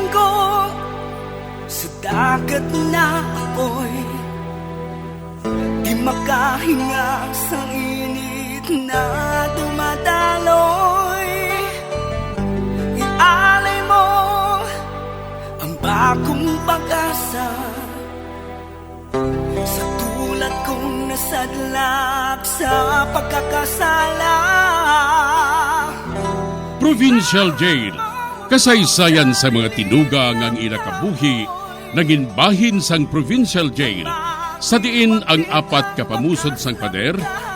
Bilang ko sa dagat na apoy, di makahinga sa init na dumadaloy. Ialay mo ang bagong pag-asa sa tulad kong nasadlak sa pagkakasala. Provincial Jail, kasaysayan sa mga tinuga ngang inakabuhi, naging bahin sang Provincial Jail. Sa diin ang apat kapamusod sang pader,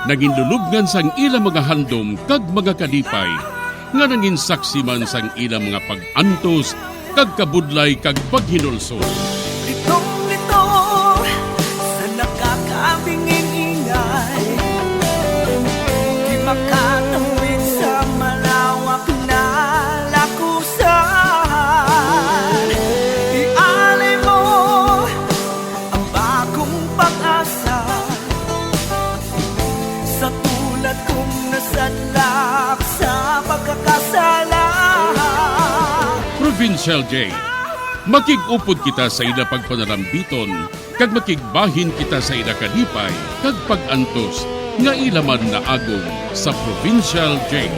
naging lulubngan sang ilang mga handom kag mga kalipay, nga naging saksi man sang ilang mga pag-antos, kag kabudlay kag paghinulsol. Litong-lito sa nakakabingin ingay, di makatawid sa malawak na lakusan. Ialay mo ang bagong pag-asa sa tulad kong nasadlak sa pagkakasala. Provincial Jail, makig-upod kita sa ila pagpanarambiton, kag makigbahin kita sa ila kalipay, kag pag-antos, nga ilaman na agong sa Provincial Jail.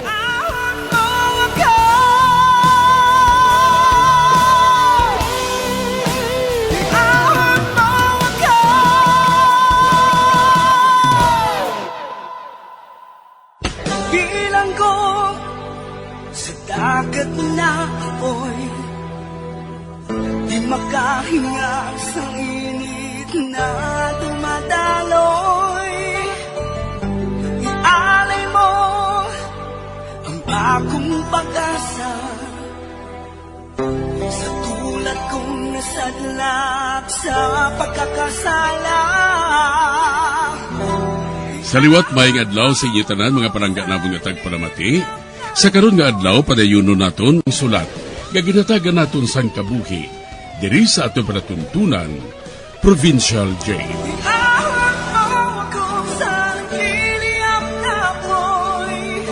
Bilang ko sa dagat na apoy, di makahinga sa init na dumadaloy. Ialay mo ang bagong pag-asa sa tulad kong nasadlak sa pagkakasala. Sa liwat maing adlaw sa inyo tanan mga palangga na mga tagparamati, sa karon nga adlaw padayuno naton ang sulat, gaginatagan naton sang kabuhi, diri sa ato panatuntunan, Provincial Jail. Ihawag mo ako sa nagkiliyap na apoy,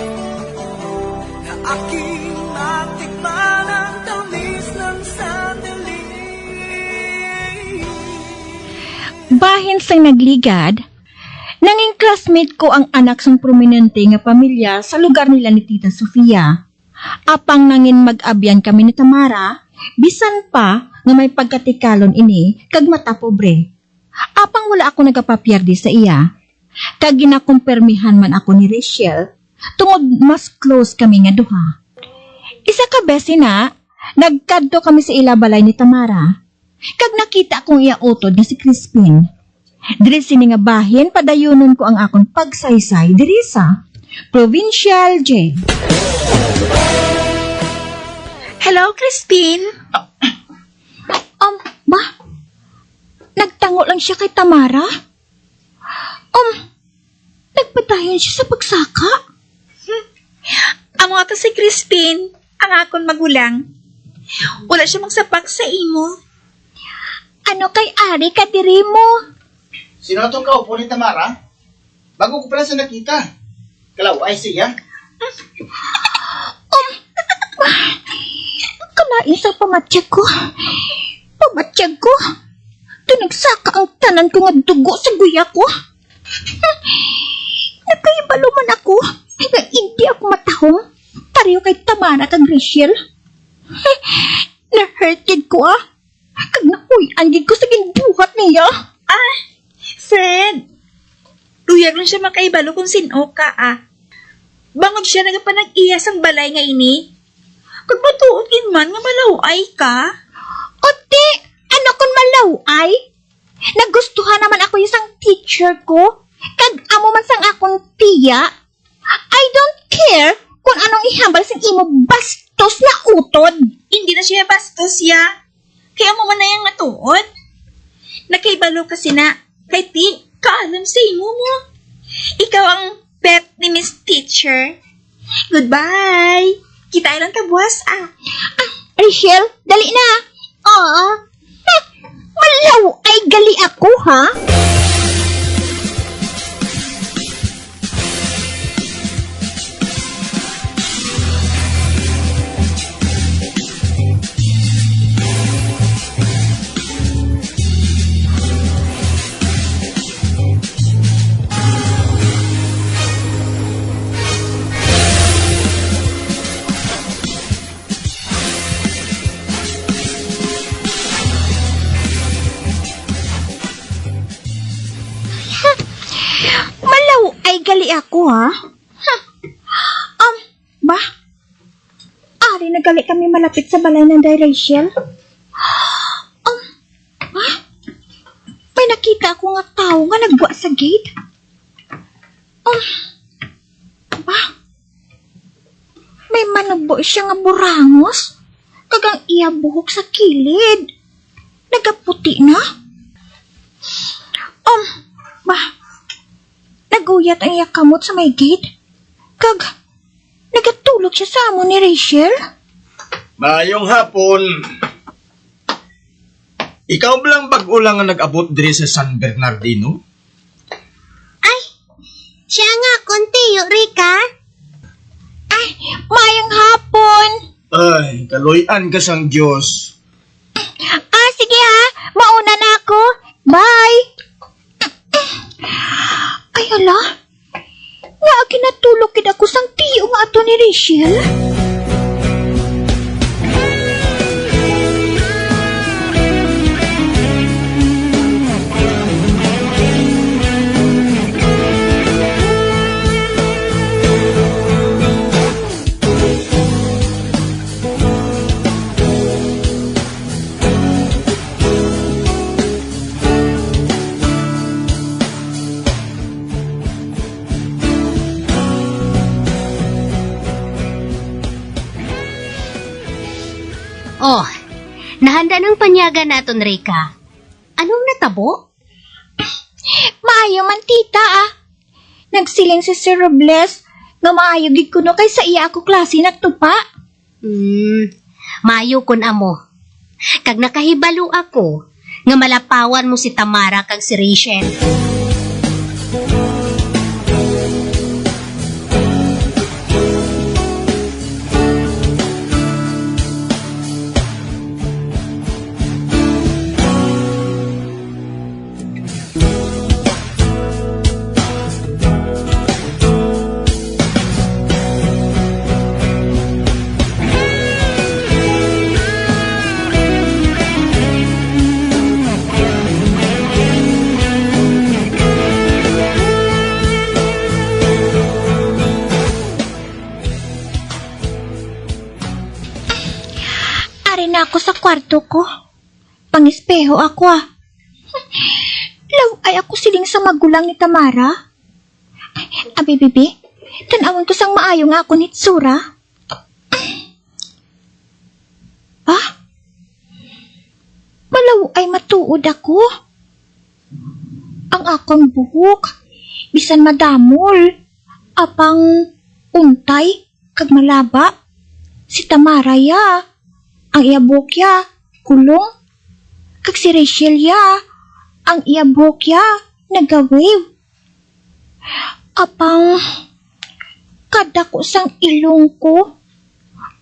na aking matikman ang tamis ng sandali. Bahin sang nagligad, nanging classmate ko ang anak sang prominente nga pamilya sa lugar nila ni Tita Sofia. Apang nangin mag-abyan kami ni Tamara, bisan pa nga may pagkatikalon ini kag mata pobre. Apang wala ako nagapapyardi sa iya. Kag ginakumpirmihan man ako ni Rachel, tungod mas close kami nga duha. Isa ka besi na, nagkadto kami sa ilabalay ni Tamara. Kag nakita akong iya utod nga si Crispin. Diri sini nga bahin, padayunon ko ang akong pagsaysay diri sa Provincial Jail. Hello, Crispin. Ma? Nagtango lang siya kay Tamara? Nagpatayon siya sa pagsaka? Amo ato si Crispin, ang akong magulang. Wala siya magsapak sa imo. Ano kay ari ka diri mo? Sino itong kaupo ni Tamara? Bago ko pala sa nakita. Kalaway siya. Kalain sa pamatyag ko. Pamatyag ko. Tunagsaka ang tanan ko nga dugo sa guya ko. Nagkaibalo man ako. Nga hindi ako matahong. Pareho kay Tamara kag Rachel. Na-hurted ko Kag nahuyan gid ko sa ginbuhat niya. Fred, luyag lang siya makaibalo kung sino ka Bangod siya nagapanag-iyas ang balay nga ini. Kung matuod man nga malaway ka. Ote, ano kung malaway? Nagustuhan naman ako isang teacher ko. Kag amo man sang akong tiya. I don't care kung anong ihambal sa imo bastos na utod. Hindi na siya bastos ya. Kaya mo man na yung matuod. Nakaibalo kasi na. Kay ti, kaalam sa imo mo. Ikaw ang pet ni Miss Teacher. Goodbye. Kita lang tabuas Rachel, dali na. Malaway gali ako ha. ko, ha? Ba? Ari, nagali kami malapit sa balay ng Day Rachel. Ba? May nakita ako nga tao nga nagbuwa sa gate. Ba? May manubo siya nga burangos. Kagang iya buhok sa kilid. Nagaputi na. Ba? Naguyat ang iya kamot sa may gate. Nagatulog siya sa amo ni Rachel. Mayong hapon. Ikaw lang bag-ulang nga nag-abot diri sa San Bernardino? Ay, siya nga, kontiyo, Rika. Ay, mayang hapon. Ay, kaloy-an ka sang Diyos. Sige ha. Mauna na ako. Bye. Ay, hala. Nga, kinatulog kid ako sang tiyo nga ato ni Rachel. Oh, nahanda ng panyaga naton, Rika. Anong natabo? Maayo man, tita, ah. Nagsiling si Sir Robles nga maayo gid kuno kay sa iya ako klase nagtupa. Maayo kun amo. Kag nakahibalo ako, nga malapawan mo si Tamara kag si Rachel. Ari na ako sa kwarto ko. Pangispeho ako, ah. Law ay ako siling sa magulang ni Tamara. Abi, bibi, tanawin ko sang maayo nga ako ni Tsura. Ah? Malaw ay matuod ako. Ang akong buhok, bisan madamol, apang untay, kag malaba. Si Tamara ya, ang iabok ya, kulong. Kag si Rachel ya, ang iabok ya, nagawiw. Apang, kadako sang ilong ko,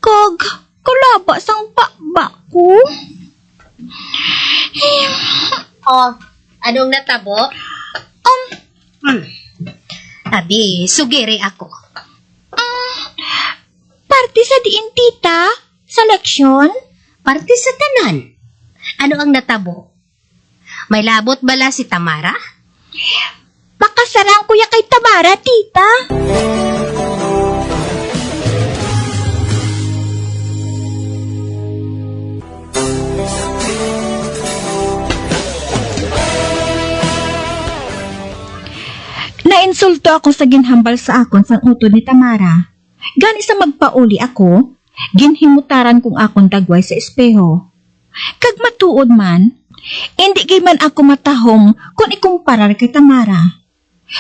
kag kalaba sang bakba ko. Oh, anong natabo? Abi, sugiri ako. Party sa diin, tita? Sa leksyon? Parte sa tanan. Ano ang natabo? May labot bala si Tamara? Makasarang kuya kay Tamara, tita. Nainsulto ako sa ginhambal sa akon sang utod ni Tamara. Gani sa magpauli ako, ginhimutaran kong akong dagway sa espeho. Kag matuod man, hindi gay man ako matahom kung ikumparar kay Tamara.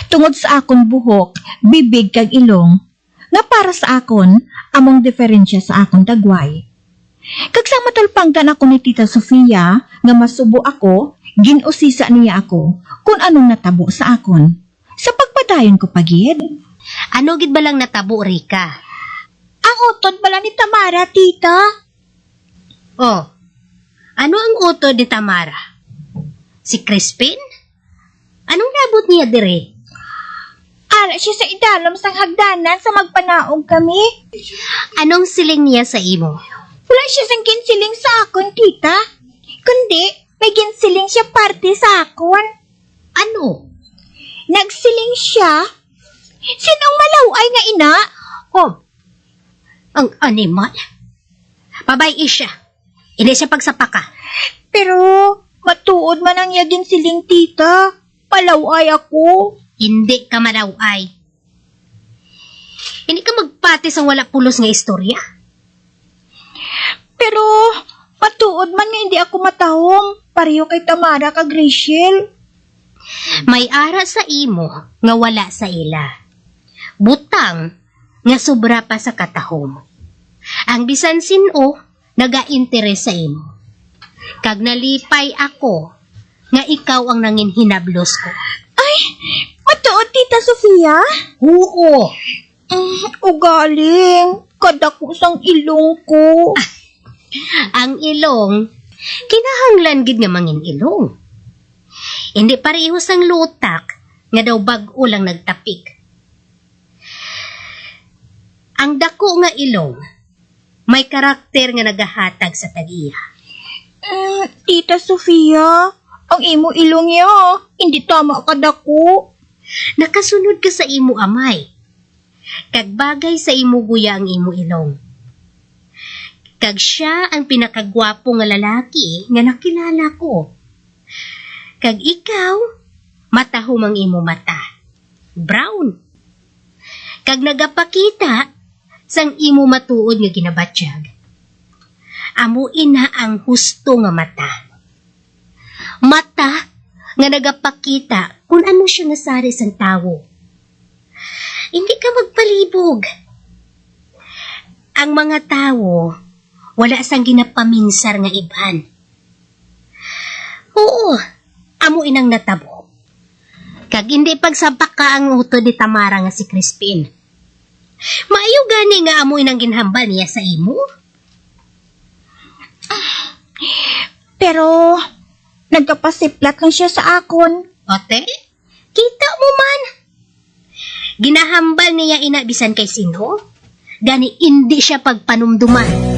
Tungod sa akon buhok, bibig kag ilong, nga para sa akon, among diferensya sa akon dagway. Kag sa matalpangdan ako ni Tita Sofia, nga masubo ako, ginusisa niya ako kung anong natabo sa akon. Sa pagpadayon ko pagid. Ano gid balang natabo, Rika? Ang utod bala ni Tamara, tita. Oh, ano ang utod ni Tamara? Si Crispin? Anong nabot niya dire? Ara siya sa idalom sang hagdanan sa magpanaog kami. Anong siling niya sa imo? Wala siya sang ginsiling sa akon, tita. Kundi, may ginsiling siya parte sa akon. Ano? Nagsiling siya Sinong malaway nga ina? Oh, ang animal. Babae siya. Hindi siya pagsapaka. Pero matuod man ang yagin siling tita. Malaway ako. Hindi ka malaway. Hindi ka magpatis ang wala pulos nga istorya. Pero matuod man nga hindi ako matahong. Pareho kay Tamara kag Rachel. May ara sa imo nga wala sa ila. Butang nga sobra pa sa katahom. Ang bisan sino naga-interes sa imo. Kag nalipay ako nga ikaw ang nangin hinablos ko. Ay, matuod tita Sofia? Oo. Ugaling. Kadako sang ilong ko. Ang ilong, kinahanglan gid nga mangin ilong. Hindi parehos ang lutak nga daw bag-o lang nagtapik. Ang dako nga ilong, may karakter nga nagahatag sa tagiya. Tita Sofia, ang imo ilong niya, hindi tama kadako. Nakasunod ka sa imo amay. Kag bagay sa imo guya ang imo ilong. Kag siya ang pinakagwapo nga lalaki nga nakilala ko. Kag ikaw, matahom ang imo mata. Brown. Kag nagapakita sang imo matuod nga ginabatsyag. Amuin na ang husto nga mata. Mata nga nagapakita kung ano siya nasari sang tawo. Hindi ka magpalibog. Ang mga tawo, wala sang ginapaminsar nga iban. Oo, amuin ang natabo. Kag hindi pagsapak ka ang uto ni Tamara nga si Crispin. Maayo gani nga amuin ang ginhambal niya sa imo. Pero, nagkapasiplat lang siya sa akon. Ote, kita mo man. Ginahambal niya inabisan kay sino? Gani hindi siya pagpanumduman.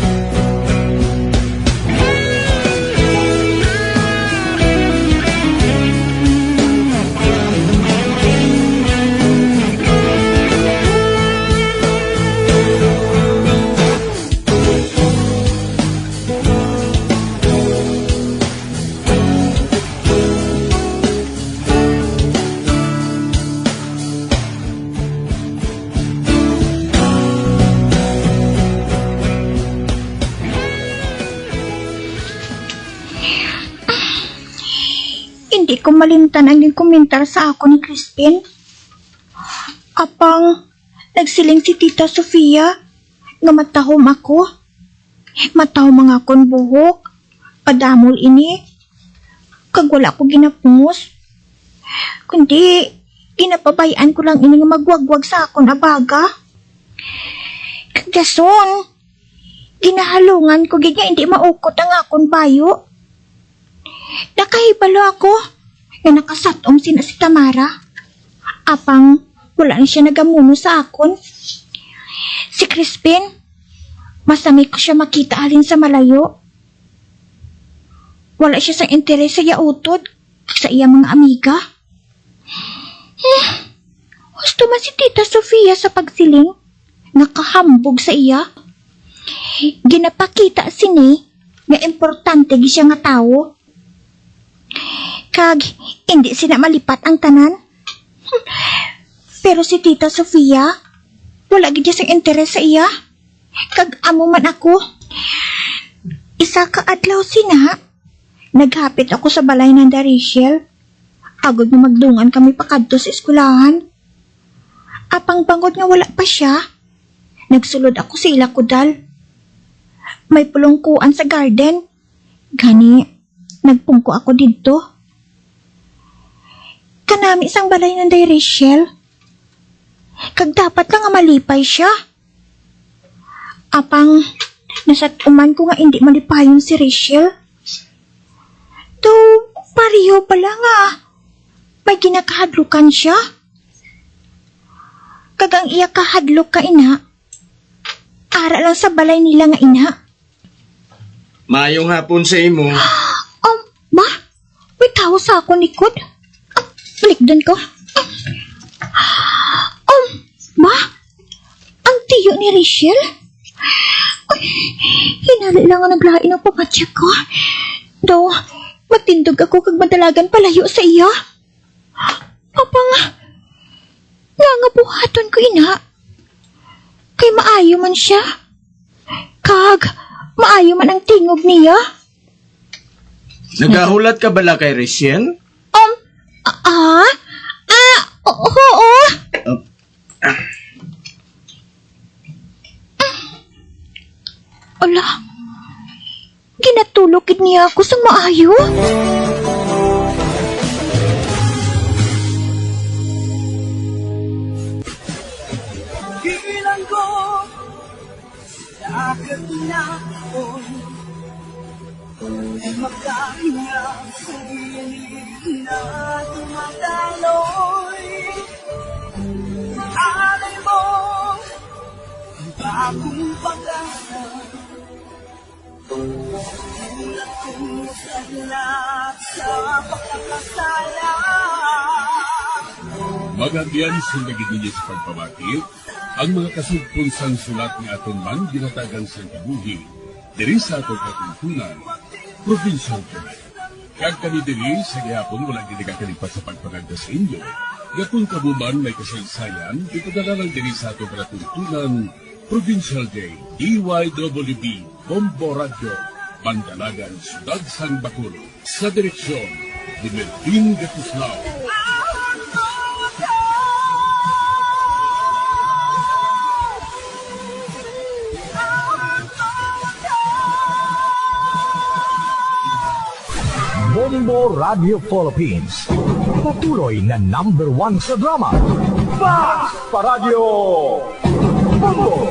Hindi ko malimtan ang komentar sa ako ni Crispin. Apang nagsiling si Tita Sofia nga matahom ako. Matahom mga akong buhok. Padamol ini. Kag wala ko ginapungos. Kundi ginapabayaan ko lang ini nga magwagwag sa akong abaga. Kagason, ginahalungan ko gid nga hindi maukot ang akong bayo. Nakahibalo ako nga nakasatom sina si Tamara. Apang wala na siya nagamuno sa akon. Si Crispin, masami ko siya makita alin sa malayo. Wala siya sa interes sa yautod sa iya mga amiga. Gusto man si Tita Sofia sa pagsiling. Nakahambog sa iya. Ginapakita sini nga importante gi siya nga tawo. Kag, hindi sila malipat ang tanan. Pero si Tita Sofia, wala gid sa interes sa iya. Kag amo man ako. Isa ka adlaw sina, naghapit ako sa balay ng Rachel. Agod na magdungan kami pakadto sa eskwelahan. Apang bangod nga wala pa siya, nagsulod ako sa ila kudal. May pulungkuan sa garden. Gani, nagpungko ako dito. Kanami isang balay ng Rachel. Kag dapat lang nga malipay siya. Apang nasatuman ko nga hindi malipayon si Rachel. To, pariyo pala nga. May ginakahadlukan siya. Kag ang iya kahadlok ka ina, ara lang sa balay nila nga ina. Mayong hapon sa imo. Ma? May tao sa ako likod. Balikdan ko. Ma? Ang tiyo ni Rachel? Ay, hinali lang ang naglain ng pamatya ko. Daw, magtindog ako kag madalagan palayo sa iya. Apang, nangabuhaton ko ina. Kay maayo man siya. Kag, maayo man ang tingog niya. Nagahulat ka bala kay Rachel? Oo. Ala, ginatulokid niya ako sa maayo. Bilang ko agad na ako'y magkahinga sa gilid na tumataloy. Alay mo ang bagong pag-asa, tulad kong saglat sa pagkakasala. Magagyan sundagin ninyo sa pagpabati ang mga kasugpon sang sulat ni aton man ginatagan sa kabuhi diri sa atong katuntunan, Provincial Journal. Kag kami diri sa gihapon walang ginagakalipat sa pagpaganda sa inyo. Yakun kabuman may kasaysayan, ito na lang diri sa atong katuntunan, Provincial Day, DYWB, Bombo Radio, Bandalagan, Sudad San Bacolod, sa direksyon ni Melvin Gatuslao. Bombo Radio Philippines. Patuloy na #1 sa drama. Fast Paradyo! Bombo!